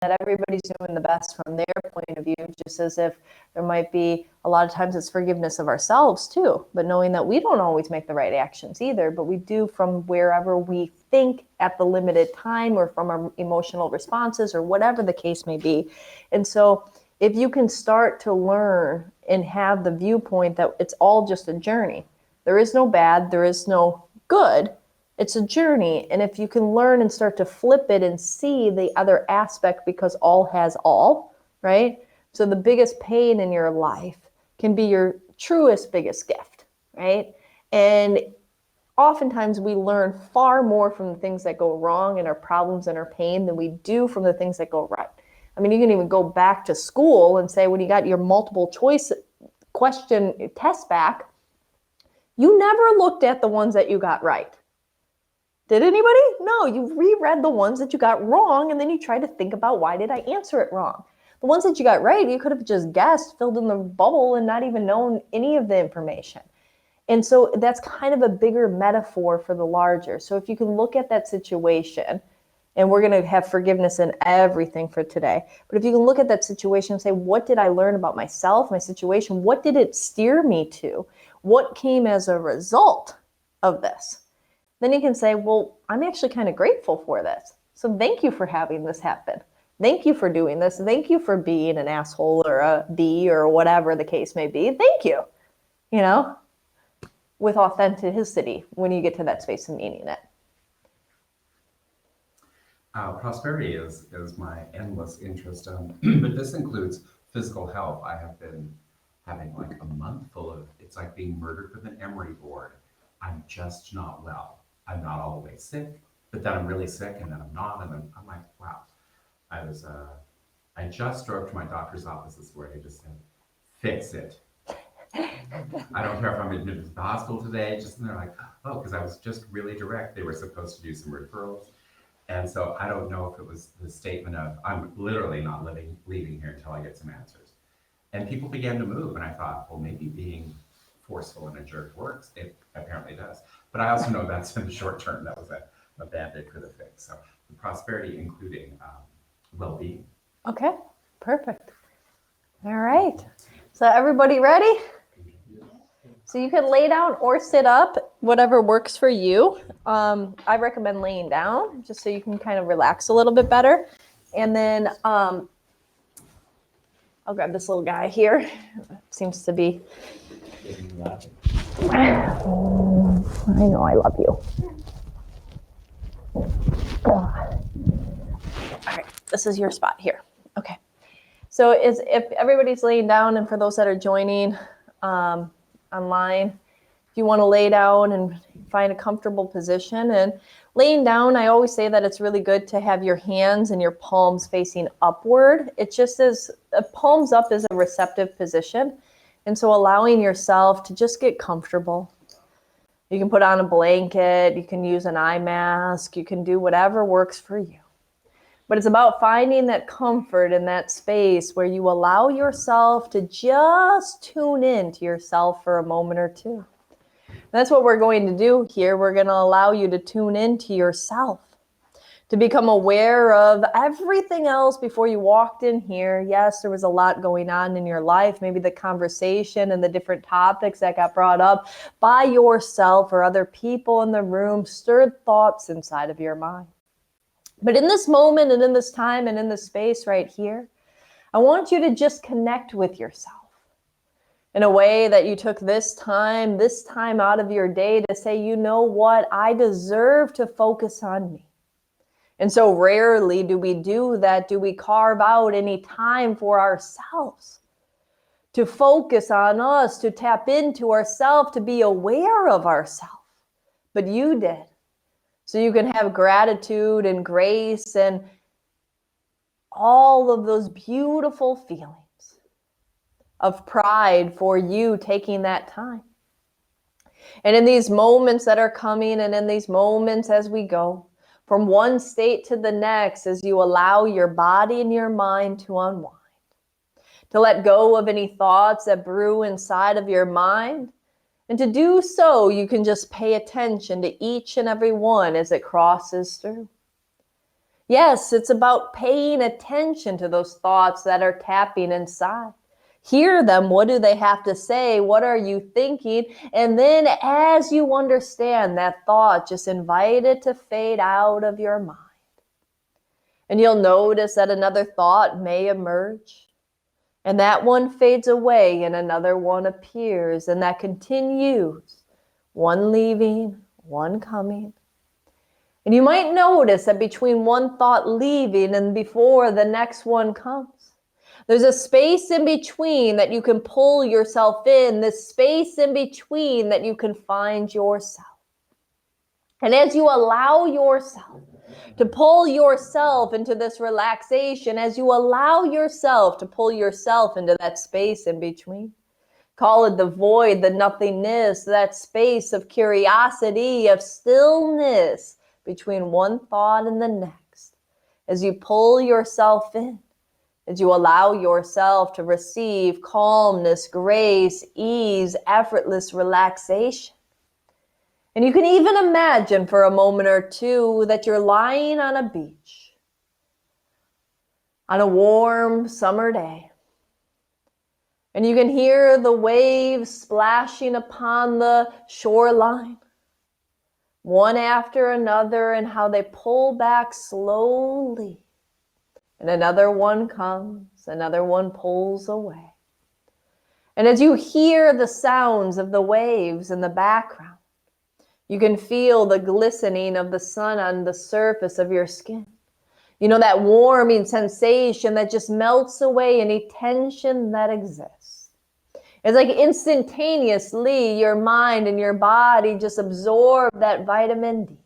that everybody's doing the best from their point of view, just as if there might be a lot of times it's forgiveness of ourselves too, but knowing that we don't always make the right actions either, but we do from wherever we think at the limited time or from our emotional responses or whatever the case may be. And so if you can start to learn and have the viewpoint that it's all just a journey, there is no bad, there is no good. It's a journey. And if you can learn and start to flip it and see the other aspect, because all has all, right? So the biggest pain in your life can be your truest biggest gift, right? And oftentimes we learn far more from the things that go wrong and our problems and our pain than we do from the things that go right. I mean, you can even go back to school and say, when you got your multiple choice question test back, you never looked at the ones that you got right. Did anybody? No, you reread the ones that you got wrong, and then you try to think about, why did I answer it wrong? The ones that you got right, you could have just guessed, filled in the bubble, and not even known any of the information. And so that's kind of a bigger metaphor for the larger. So if you can look at that situation, and we're going to have forgiveness in everything for today, but if you can look at that situation and say, what did I learn about myself, my situation? What did it steer me to? What came as a result of this? Then you can say, well, I'm actually kind of grateful for this. So thank you for having this happen. Thank you for doing this. Thank you for being an asshole or a D or whatever the case may be. Thank you, with authenticity when you get to that space of meaning it. Prosperity is my endless interest, but this includes physical health. I have been having like a month full of, it's like being murdered with an emery board. I'm just not well. I'm not all the way sick, but then I'm really sick, and then I'm not, and then I'm like, wow. I just drove to my doctor's office this morning and just said, fix it. I don't care if I'm admitted to the hospital today, and they're like, oh, because I was just really direct. They were supposed to do some referrals. And so I don't know if it was the statement of, I'm literally not leaving here until I get some answers. And people began to move, and I thought, well, maybe being forceful and a jerk works. It apparently does. But I also know that's in the short term. That was a band-aid for the fix. So the prosperity, including well-being. Okay, perfect. All right. So everybody ready? So you can lay down or sit up, whatever works for you. I recommend laying down just so you can kind of relax a little bit better. And then I'll grab this little guy here. Seems to be. I know I love you. All right, this is your spot here. Okay. So if everybody's laying down, and for those that are joining online, if you want to lay down and find a comfortable position, and laying down, I always say that it's really good to have your hands and your palms facing upward. It just is, palms up is a receptive position. And so allowing yourself to just get comfortable. You can put on a blanket, you can use an eye mask, you can do whatever works for you. But it's about finding that comfort in that space where you allow yourself to just tune in to yourself for a moment or two. And that's what we're going to do here. We're going to allow you to tune into yourself, to become aware of everything else before you walked in here. Yes, there was a lot going on in your life, maybe the conversation and the different topics that got brought up by yourself or other people in the room stirred thoughts inside of your mind. But in this moment and in this time and in this space right here, I want you to just connect with yourself in a way that you took this time out of your day to say, you know what, I deserve to focus on me. And so rarely do we do that. Do we carve out any time for ourselves to focus on us, to tap into ourselves, to be aware of ourselves? But you did. So you can have gratitude and grace and all of those beautiful feelings of pride for you taking that time. And in these moments that are coming, and in these moments as we go from one state to the next, as you allow your body and your mind to unwind, to let go of any thoughts that brew inside of your mind. And to do so, you can just pay attention to each and every one as it crosses through. Yes, it's about paying attention to those thoughts that are tapping inside. Hear them. What do they have to say? What are you thinking? And then as you understand that thought, just invite it to fade out of your mind. And you'll notice that another thought may emerge. And that one fades away and another one appears. And that continues. One leaving, one coming. And you might notice that between one thought leaving and before the next one comes, there's a space in between that you can pull yourself in, this space in between that you can find yourself. And as you allow yourself to pull yourself into this relaxation, as you allow yourself to pull yourself into that space in between, call it the void, the nothingness, that space of curiosity, of stillness between one thought and the next. As you pull yourself in, as you allow yourself to receive calmness, grace, ease, effortless relaxation. And you can even imagine for a moment or two that you're lying on a beach on a warm summer day. And you can hear the waves splashing upon the shoreline, one after another, and how they pull back slowly. And another one comes, another one pulls away. And as you hear the sounds of the waves in the background, you can feel the glistening of the sun on the surface of your skin. You know, that warming sensation that just melts away any tension that exists. It's like instantaneously your mind and your body just absorb that vitamin D.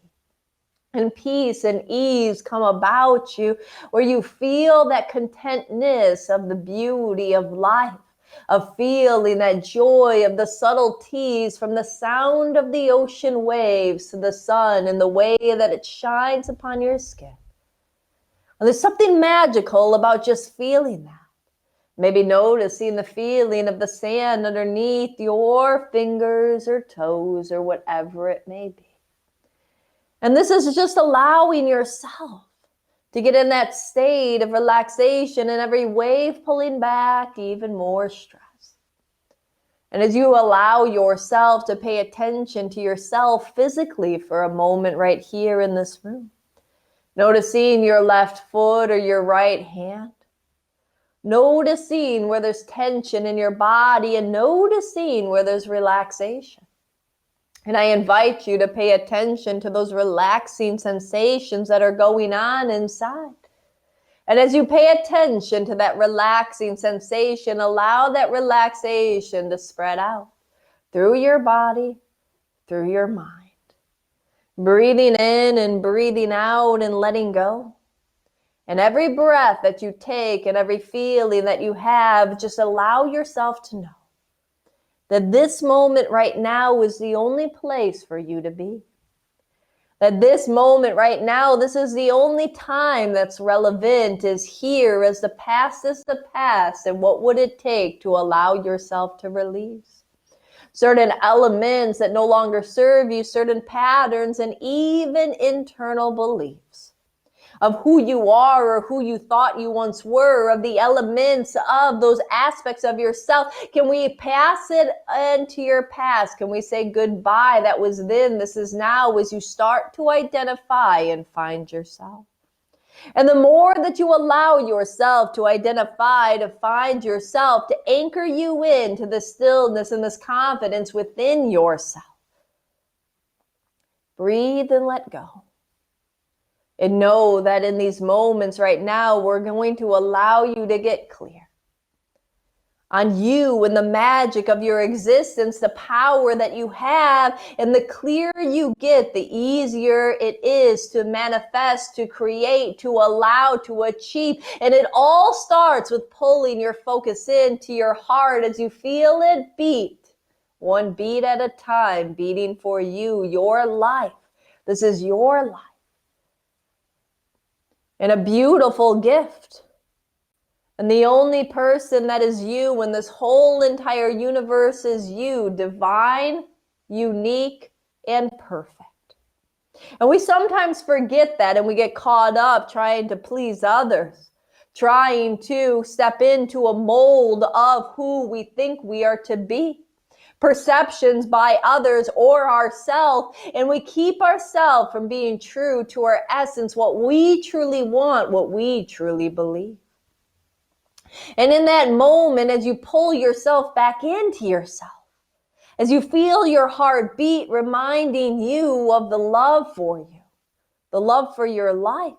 And peace and ease come about you, where you feel that contentness of the beauty of life, of feeling that joy of the subtleties from the sound of the ocean waves to the sun and the way that it shines upon your skin. And there's something magical about just feeling that. Maybe noticing the feeling of the sand underneath your fingers or toes or whatever it may be. And this is just allowing yourself to get in that state of relaxation, and every wave pulling back even more stress. And as you allow yourself to pay attention to yourself physically for a moment right here in this room, noticing your left foot or your right hand, noticing where there's tension in your body and noticing where there's relaxation. And I invite you to pay attention to those relaxing sensations that are going on inside. And as you pay attention to that relaxing sensation, allow that relaxation to spread out through your body, through your mind. Breathing in and breathing out and letting go. And every breath that you take and every feeling that you have, just allow yourself to know that this moment right now is the only place for you to be. That this moment right now, this is the only time that's relevant, is here, as the past is the past. And what would it take to allow yourself to release certain elements that no longer serve you, certain patterns and even internal beliefs of who you are or who you thought you once were, of the elements of those aspects of yourself. Can we pass it into your past? Can we say goodbye? That was then, this is now, as you start to identify and find yourself. And the more that you allow yourself to identify, to find yourself, to anchor you into the stillness and this confidence within yourself, breathe and let go. And know that in these moments right now, we're going to allow you to get clear on you and the magic of your existence, the power that you have. And the clearer you get, the easier it is to manifest, to create, to allow, to achieve. And it all starts with pulling your focus into your heart as you feel it beat, one beat at a time, beating for you, your life. This is your life. And a beautiful gift. And the only person that is you in this whole entire universe is you, divine, unique, and perfect. And we sometimes forget that, and we get caught up trying to please others, trying to step into a mold of who we think we are to be, perceptions by others or ourselves, and we keep ourselves from being true to our essence, what we truly want, what we truly believe. And in that moment, as you pull yourself back into yourself, as you feel your heart beat, reminding you of the love for you, the love for your life,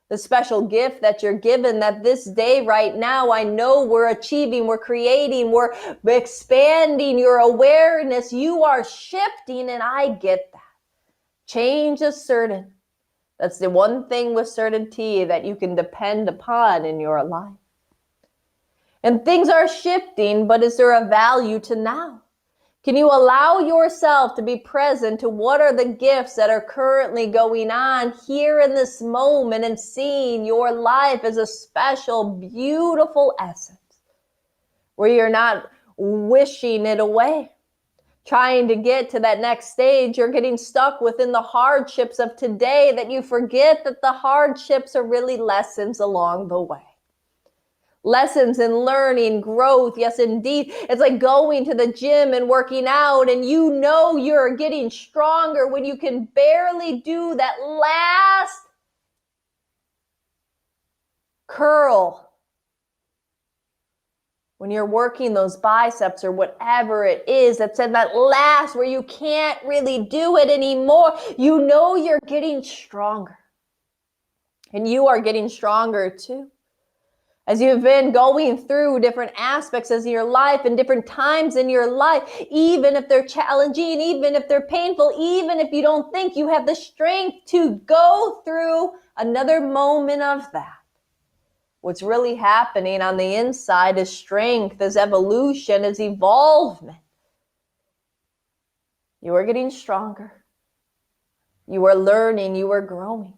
the special gift that you're given, that this day right now, I know we're achieving, we're creating, we're expanding your awareness. You are shifting, and I get that. Change is certain. That's the one thing with certainty that you can depend upon in your life. And things are shifting, but is there a value to now? Can you allow yourself to be present to what are the gifts that are currently going on here in this moment, and seeing your life as a special, beautiful essence where you're not wishing it away, trying to get to that next stage? You're getting stuck within the hardships of today, that you forget that the hardships are really lessons along the way. Lessons in learning, growth. Yes, indeed. It's like going to the gym and working out, and you know you're getting stronger when you can barely do that last curl. When you're working those biceps or whatever it is, that's in that last where you can't really do it anymore. You know you're getting stronger. And you are getting stronger too. As you've been going through different aspects of your life and different times in your life, even if they're challenging, even if they're painful, even if you don't think you have the strength to go through another moment of that. What's really happening on the inside is strength, is evolution, is evolvement. You are getting stronger. You are learning, you are growing.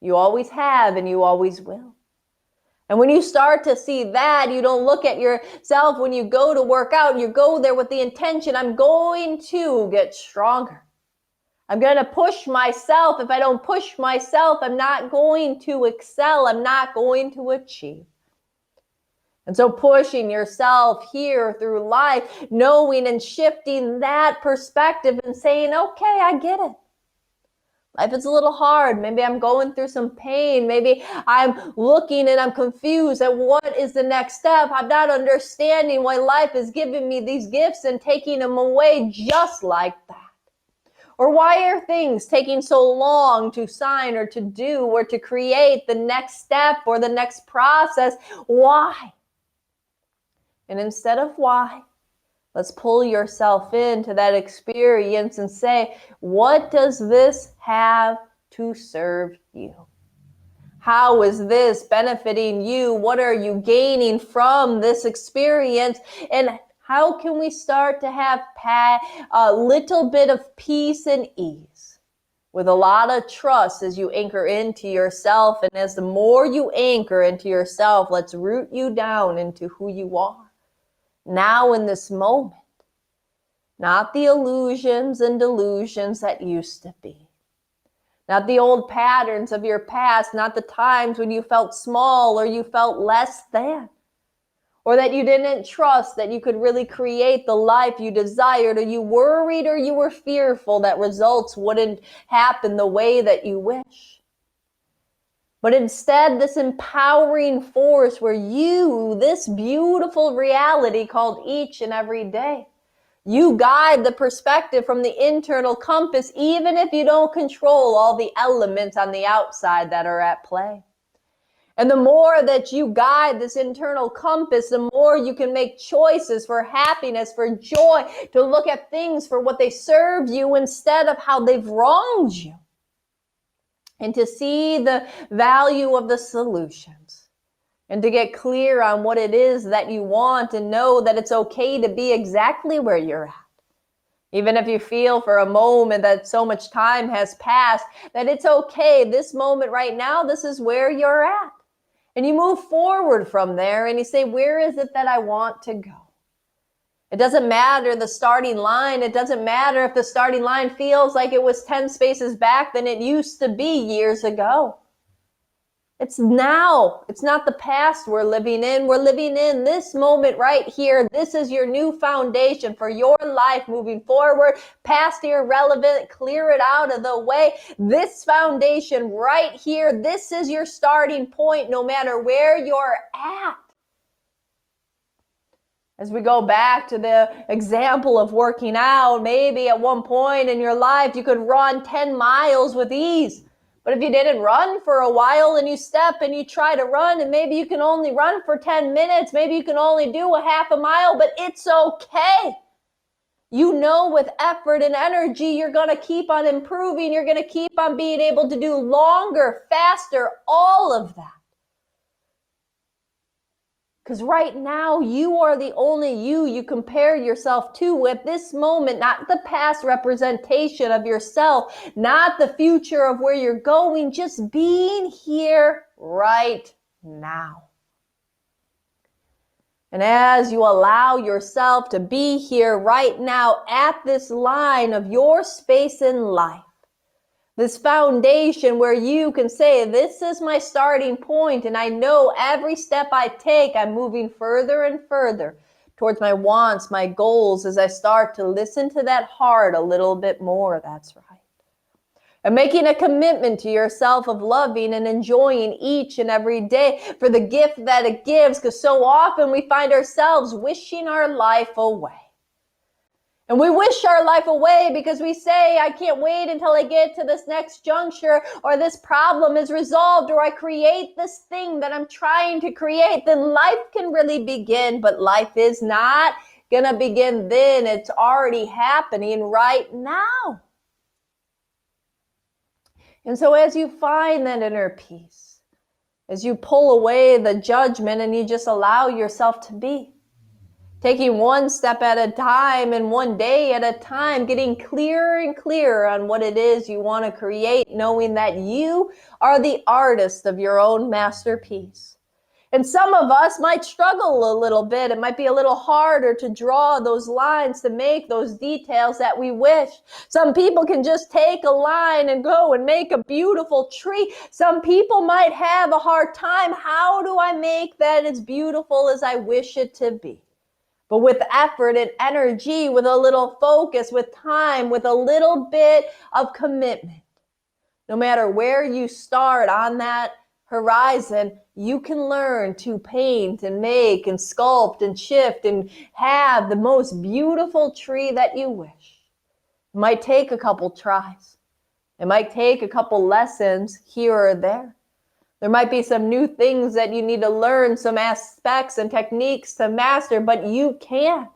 You always have, and you always will. And when you start to see that, you don't look at yourself when you go to work out, you go there with the intention, I'm going to get stronger. I'm going to push myself. If I don't push myself, I'm not going to excel. I'm not going to achieve. And so pushing yourself here through life, knowing and shifting that perspective and saying, okay, I get it. Life is a little hard. Maybe I'm going through some pain. Maybe I'm looking and I'm confused at what is the next step. I'm not understanding why life is giving me these gifts and taking them away just like that. Or why are things taking so long to sign or to do or to create the next step or the next process? Why? And instead of why, let's pull yourself into that experience and say, what does this have to serve you? How is this benefiting you? What are you gaining from this experience? And how can we start to have a little bit of peace and ease with a lot of trust as you anchor into yourself? And as the more you anchor into yourself, let's root you down into who you are now in this moment. Not the illusions and delusions that used to be. Not the old patterns of your past. Not the times when you felt small or you felt less than. Or that you didn't trust that you could really create the life you desired. Or you worried or you were fearful that results wouldn't happen the way that you wish. But instead, this empowering force where you, this beautiful reality called each and every day, you guide the perspective from the internal compass, even if you don't control all the elements on the outside that are at play. And the more that you guide this internal compass, the more you can make choices for happiness, for joy, to look at things for what they serve you instead of how they've wronged you. And to see the value of the solutions. And to get clear on what it is that you want and know that it's okay to be exactly where you're at. Even if you feel for a moment that so much time has passed, that it's okay. This moment right now, this is where you're at. And you move forward from there and you say, where is it that I want to go? It doesn't matter the starting line. It doesn't matter if the starting line feels like it was 10 spaces back than it used to be years ago. It's now. It's not the past we're living in. We're living in this moment right here. This is your new foundation for your life moving forward. Past irrelevant, clear it out of the way. This foundation right here, this is your starting point no matter where you're at. As we go back to the example of working out, maybe at one point in your life you could run 10 miles with ease. But if you didn't run for a while and you step and you try to run and maybe you can only run for 10 minutes, maybe you can only do a half a mile, but it's okay. You know with effort and energy, you're going to keep on improving. You're going to keep on being able to do longer, faster, all of that. Because right now, you are the only you compare yourself to at this moment, not the past representation of yourself, not the future of where you're going, just being here right now. And as you allow yourself to be here right now at this line of your space in life, this foundation where you can say, this is my starting point, and I know every step I take, I'm moving further and further towards my wants, my goals, as I start to listen to that heart a little bit more. That's right. And making a commitment to yourself of loving and enjoying each and every day for the gift that it gives, because so often we find ourselves wishing our life away. And we wish our life away because we say, I can't wait until I get to this next juncture, or this problem is resolved, or I create this thing that I'm trying to create. Then life can really begin, but life is not going to begin then. It's already happening right now. And so as you find that inner peace, as you pull away the judgment and you just allow yourself to be, taking one step at a time and one day at a time, getting clearer and clearer on what it is you want to create, knowing that you are the artist of your own masterpiece. And some of us might struggle a little bit. It might be a little harder to draw those lines, to make those details that we wish. Some people can just take a line and go and make a beautiful tree. Some people might have a hard time. How do I make that as beautiful as I wish it to be? But with effort and energy, with a little focus, with time, with a little bit of commitment, no matter where you start on that horizon, you can learn to paint and make and sculpt and shift and have the most beautiful tree that you wish. It might take a couple tries. It might take a couple lessons here or there. There might be some new things that you need to learn, some aspects and techniques to master, but you can.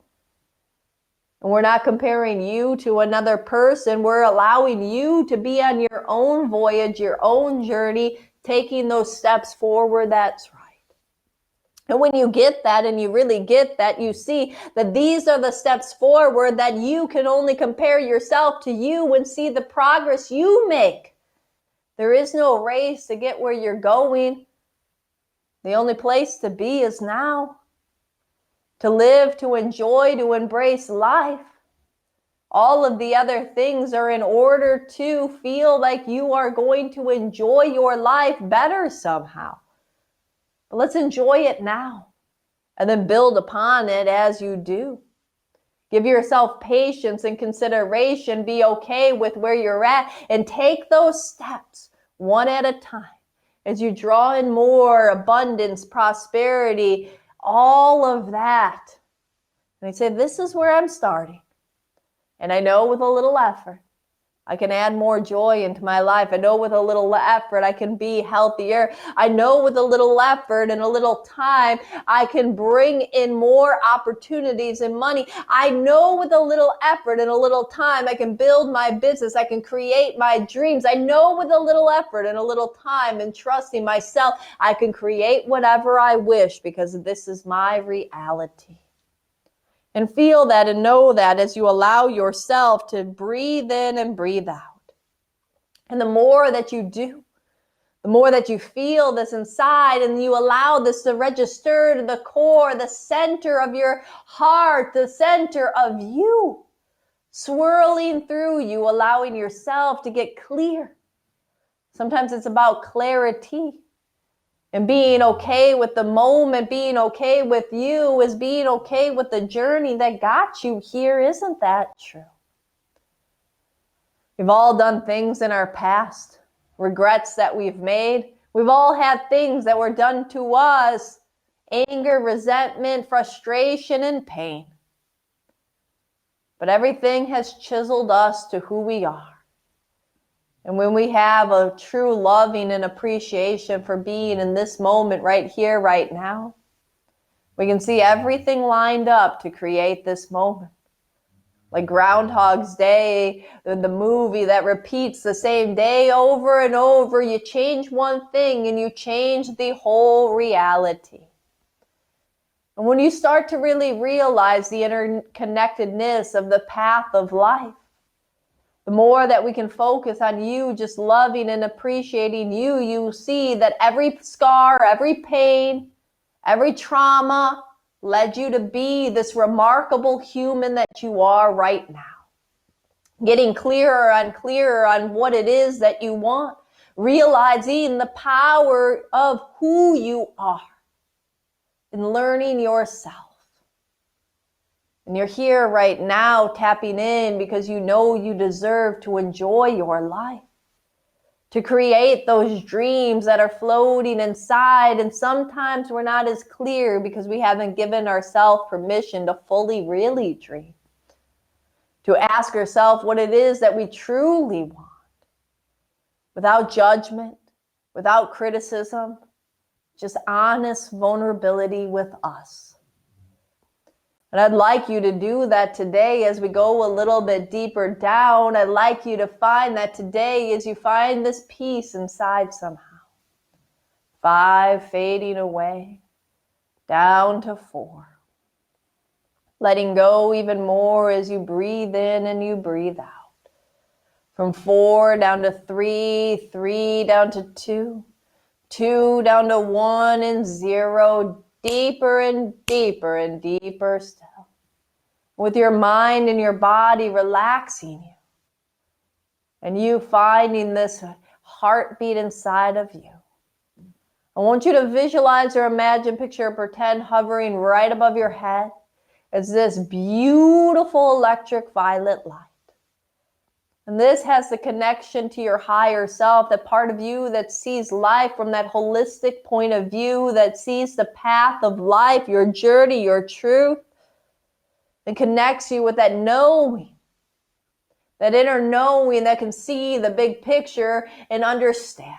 And we're not comparing you to another person. We're allowing you to be on your own voyage, your own journey, taking those steps forward. That's right. And when you get that and you really get that, you see that these are the steps forward that you can only compare yourself to you and see the progress you make. There is no race to get where you're going. The only place to be is now. To live, to enjoy, to embrace life. All of the other things are in order to feel like you are going to enjoy your life better somehow. But let's enjoy it now and then build upon it as you do. Give yourself patience and consideration. Be okay with where you're at and take those steps one at a time as you draw in more abundance, prosperity, all of that. And I say, this is where I'm starting. And I know with a little effort, I can add more joy into my life. I know with a little effort, I can be healthier. I know with a little effort and a little time, I can bring in more opportunities and money. I know with a little effort and a little time, I can build my business. I can create my dreams. I know with a little effort and a little time and trusting myself, I can create whatever I wish because this is my reality. And feel that and know that as you allow yourself to breathe in and breathe out. And the more that you do, The more that you feel this inside and you allow this to register to the core, the center of your heart, the center of you, swirling through you, allowing yourself to get clear. Sometimes it's about clarity and being okay with the moment, being okay with you is being okay with the journey that got you here. Isn't that true? We've all done things in our past, regrets that we've made. We've all had things that were done to us, anger, resentment, frustration, and pain. But everything has chiseled us to who we are. And when we have a true loving and appreciation for being in this moment right here, right now, we can see everything lined up to create this moment. Like Groundhog's Day, the movie that repeats the same day over and over. You change one thing and you change the whole reality. And when you start to really realize the interconnectedness of the path of life, the more that we can focus on you, just loving and appreciating you, you see that every scar, every pain, every trauma led you to be this remarkable human that you are right now. Getting clearer and clearer on what it is that you want, realizing the power of who you are, and learning yourself. And you're here right now tapping in because you know you deserve to enjoy your life, to create those dreams that are floating inside. And sometimes we're not as clear because we haven't given ourselves permission to fully really dream, to ask ourselves what it is that we truly want, without judgment, without criticism, just honest vulnerability with us. And I'd like you to do that today as we go a little bit deeper down. I'd like you to find that today as you find this peace inside somehow. 5 fading away, down to 4. Letting go even more as you breathe in and you breathe out. From 4 down to 3, 3 down to 2, 2 down to 1 and 0. Deeper and deeper and deeper still. With your mind and your body relaxing you. And you finding this heartbeat inside of you. I want you to visualize or imagine, picture, or pretend hovering right above your head as this beautiful electric violet light. And this has the connection to your higher self, that part of you that sees life from that holistic point of view, that sees the path of life, your journey, your truth, and connects you with that knowing, that inner knowing that can see the big picture and understand.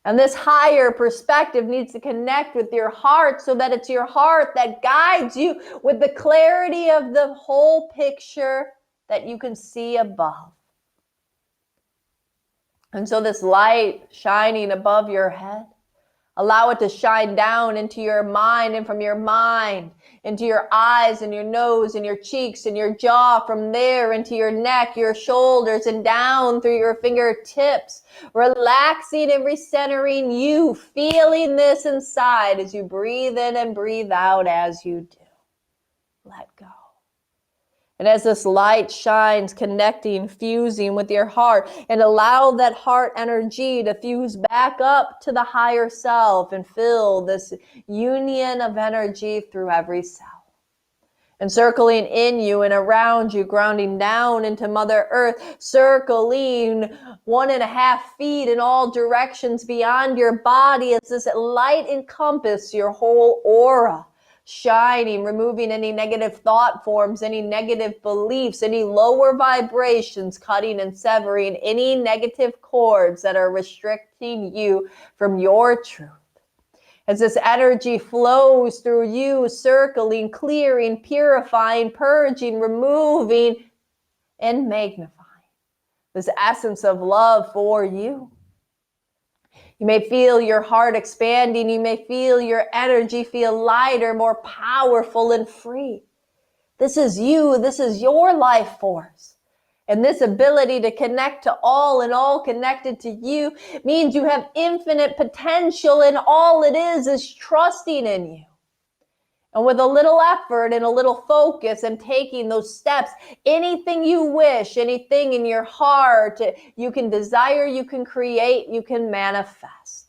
And this higher perspective needs to connect with your heart so that it's your heart that guides you with the clarity of the whole picture that you can see above. And so this light shining above your head, allow it to shine down into your mind, and from your mind into your eyes and your nose and your cheeks and your jaw, from there into your neck, your shoulders, and down through your fingertips, relaxing and recentering you, feeling this inside as you breathe in and breathe out as you do. Let go. And as this light shines, connecting, fusing with your heart, and allow that heart energy to fuse back up to the higher self and fill this union of energy through every cell. And circling in you and around you, grounding down into Mother Earth, circling 1.5 feet in all directions beyond your body as this light encompasses your whole aura. Shining, removing any negative thought forms, any negative beliefs, any lower vibrations, cutting and severing any negative cords that are restricting you from your truth. As this energy flows through you, circling, clearing, purifying, purging, removing, and magnifying this essence of love for you. You may feel your heart expanding. You may feel your energy feel lighter, more powerful and free. This is you. This is your life force. And this ability to connect to all and all connected to you means you have infinite potential, and all it is trusting in you. And with a little effort and a little focus and taking those steps, anything you wish, anything in your heart you can desire, you can create, you can manifest.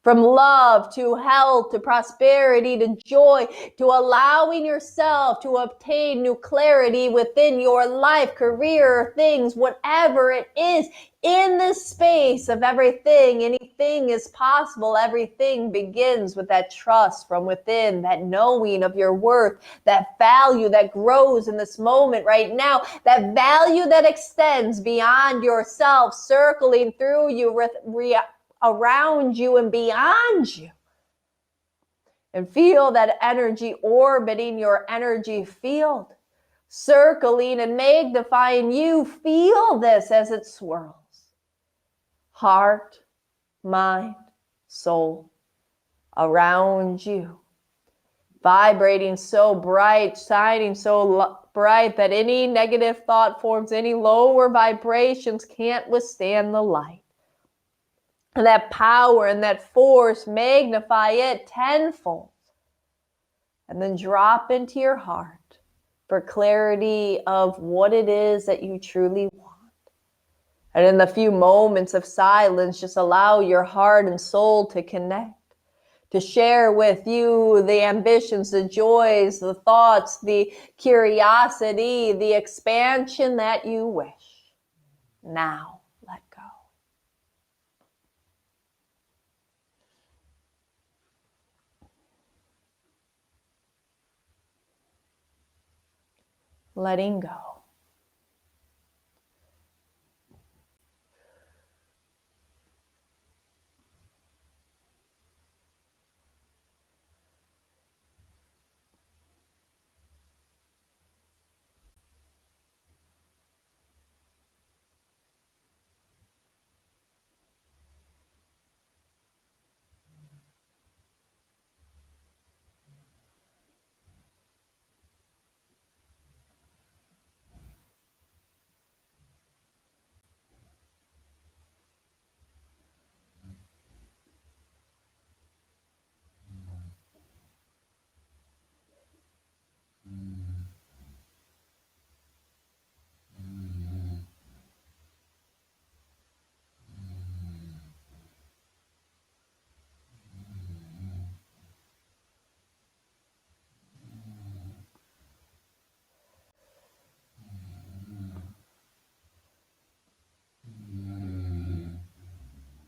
From love to health to prosperity to joy to allowing yourself to obtain new clarity within your life, career, things, whatever it is. In this space of everything, anything is possible. Everything begins with that trust from within, that knowing of your worth, that value that grows in this moment right now, that value that extends beyond yourself, circling through you, around you and beyond you. And feel that energy orbiting your energy field, circling and magnifying you. Feel this as it swirls. Heart, mind, soul, around you. Vibrating so bright, shining so bright that any negative thought forms, any lower vibrations can't withstand the light. And that power and that force, magnify it tenfold. And then drop into your heart for clarity of what it is that you truly want. And in the few moments of silence, just allow your heart and soul to connect, to share with you the ambitions, the joys, the thoughts, the curiosity, the expansion that you wish. Now, let go. Letting go.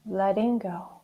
Letting go.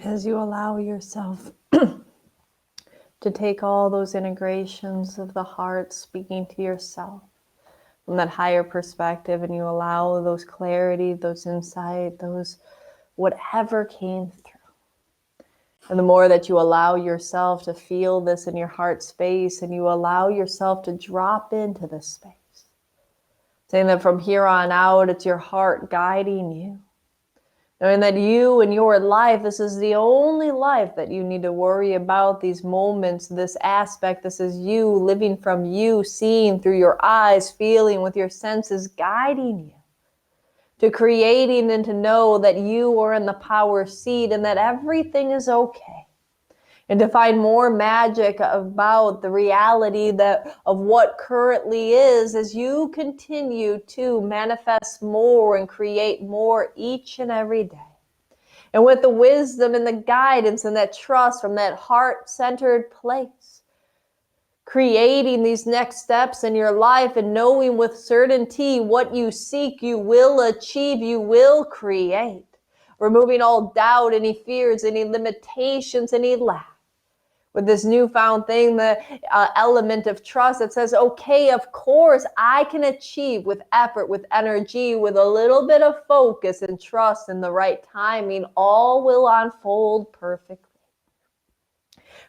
As you allow yourself to take all those integrations of the heart speaking to yourself from that higher perspective, and you allow those clarity, those insight, those whatever came through. And the more that you allow yourself to feel this in your heart space, and you allow yourself to drop into this space, saying that from here on out, it's your heart guiding you. Knowing that you and your life, this is the only life that you need to worry about, these moments, this aspect, this is you living from you, seeing through your eyes, feeling with your senses, guiding you to creating and to know that you are in the power seat and that everything is okay. And to find more magic about the reality of what currently is as you continue to manifest more and create more each and every day. And with the wisdom and the guidance and that trust from that heart-centered place, creating these next steps in your life and knowing with certainty what you seek, you will achieve, you will create. Removing all doubt, any fears, any limitations, any lack. With this newfound thing, the element of trust that says, okay, of course, I can achieve with effort, with energy, with a little bit of focus and trust and the right timing, all will unfold perfectly.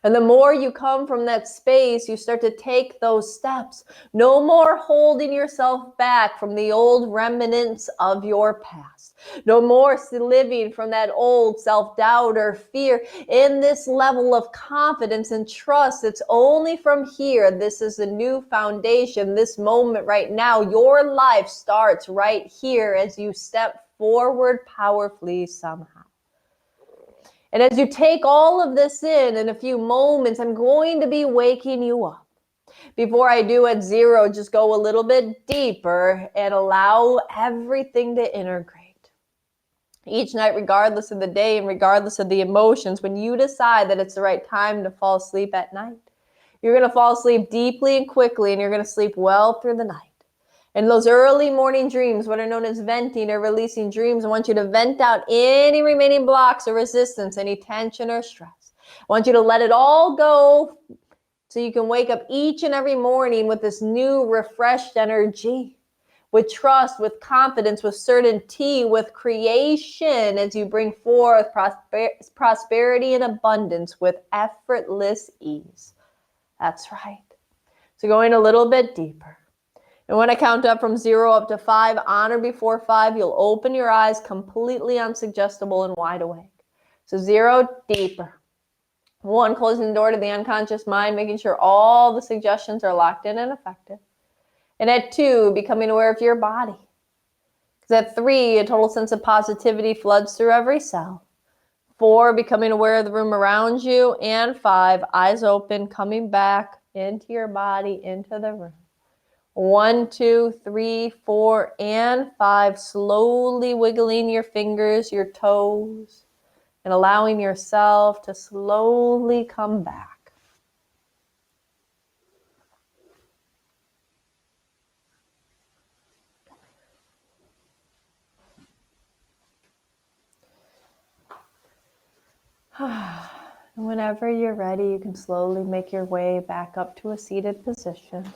And the more you come from that space, you start to take those steps. No more holding yourself back from the old remnants of your past. No more living from that old self-doubt or fear. In this level of confidence and trust, it's only from here. This is a new foundation. This moment right now, your life starts right here as you step forward powerfully somehow. And as you take all of this in a few moments, I'm going to be waking you up. Before I do at 0, just go a little bit deeper and allow everything to integrate. Each night, regardless of the day and regardless of the emotions, when you decide that it's the right time to fall asleep at night, you're going to fall asleep deeply and quickly, and you're going to sleep well through the night. And those early morning dreams, what are known as venting or releasing dreams, I want you to vent out any remaining blocks or resistance, any tension or stress. I want you to let it all go so you can wake up each and every morning with this new refreshed energy, with trust, with confidence, with certainty, with creation as you bring forth prosperity and abundance with effortless ease. That's right. So going a little bit deeper. And when I count up from 0 up to 5, on or before 5, you'll open your eyes completely unsuggestible and wide awake. So 0, deeper. 1, closing the door to the unconscious mind, making sure all the suggestions are locked in and effective. And at 2, becoming aware of your body. Because at 3, a total sense of positivity floods through every cell. 4, becoming aware of the room around you. And 5, eyes open, coming back into your body, into the room. 1, 2, 3, 4, and 5, slowly wiggling your fingers, your toes, and allowing yourself to slowly come back. And whenever you're ready, you can slowly make your way back up to a seated position.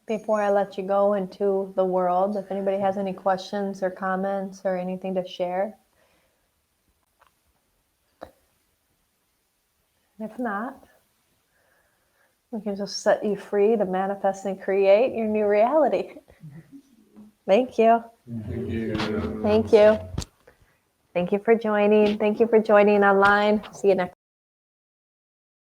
Before I let you go into the world, if anybody has any questions or comments or anything to share. If not, we can just set you free to manifest and create your new reality. Thank you. Thank you. Thank you. Thank you for joining. Thank you for joining online. See you next time.